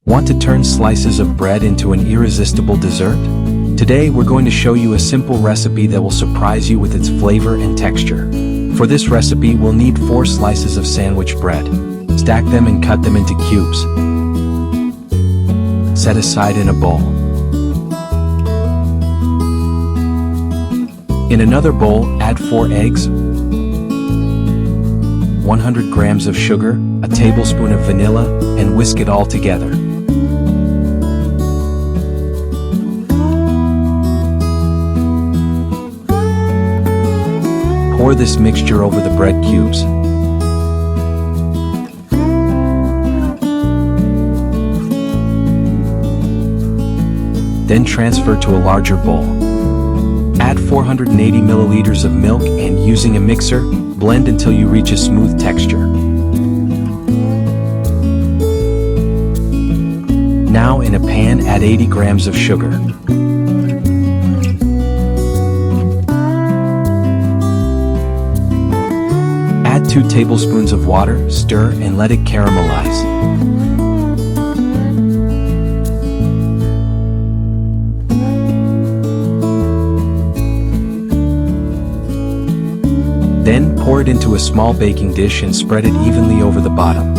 Want to turn slices of bread into an irresistible dessert? Today we're going to show you a simple recipe that will surprise you with its flavor and texture. For this recipe, we'll need 4 slices of sandwich bread. Stack them and cut them into cubes. Set aside in a bowl. In another bowl, add 4 eggs, 100 grams of sugar, a tablespoon of vanilla, and whisk it all together. Pour this mixture over the bread cubes. Then transfer to a larger bowl. Add 480 milliliters of milk and, using a mixer, blend until you reach a smooth texture. Now in a pan, add 80 grams of sugar. Add 2 tablespoons of water, stir, and let it caramelize. Then pour it into a small baking dish and spread it evenly over the bottom.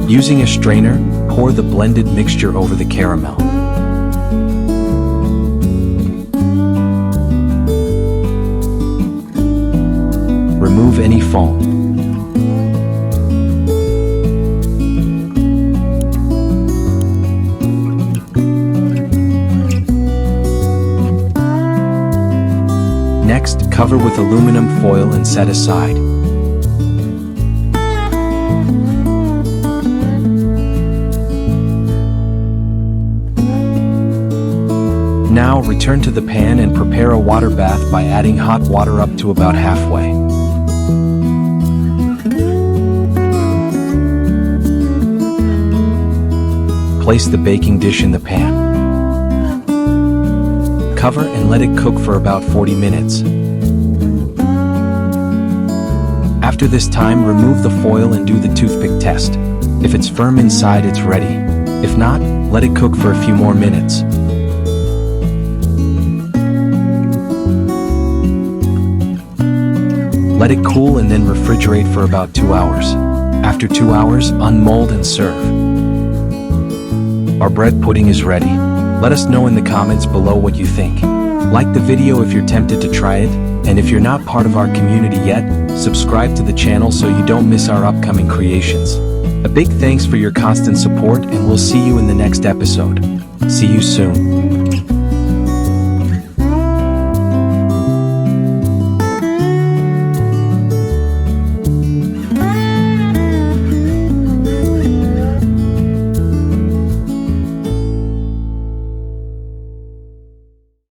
Using a strainer, pour the blended mixture over the caramel. Remove any foam. Next, cover with aluminum foil and set aside. Now return to the pan and prepare a water bath by adding hot water up to about halfway. Place the baking dish in the pan. Cover and let it cook for about 40 minutes. After this time, remove the foil and do the toothpick test. If it's firm inside, it's ready. If not, let it cook for a few more minutes. Let it cool and then refrigerate for about 2 hours. After 2 hours, unmold and serve. Our bread pudding is ready. Let us know in the comments below what you think. Like the video if you're tempted to try it, and if you're not part of our community yet, subscribe to the channel so you don't miss our upcoming creations. A big thanks for your constant support, and we'll see you in the next episode. See you soon.